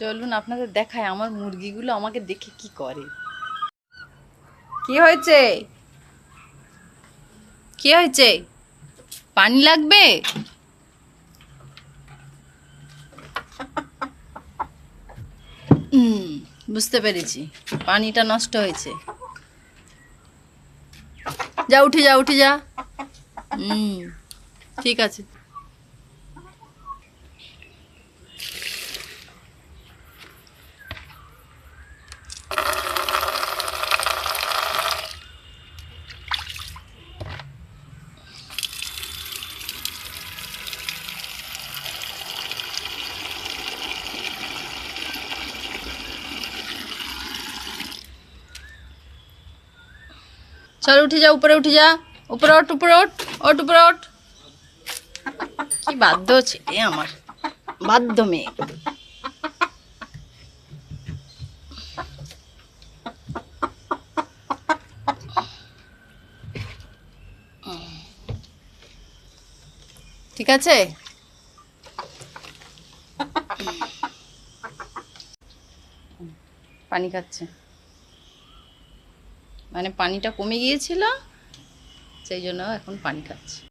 চলুন আপনাদের দেখায় আমার মুরগিগুলো আমাকে দেখে কি করে। কি হয়েছে? কি হয়েছে? পানি লাগবে? বুঝতে পেরেছি, পানিটা নষ্ট হয়েছে। যা উঠে যা, উঠে যা। ঠিক আছে। চল উঠে যা, উপরে উঠে যা। উপরে ওঠ, উপরে ওঠ, ওঠ উপরে ওঠ। কি বাধ্য ছেলে আমার, বাধ্য মেয়ে। ঠিক আছে, পানি খাচ্ছে, মানে পানিটা কমে গিয়েছিল, সেই জন্য এখন পানি খাচ্ছে।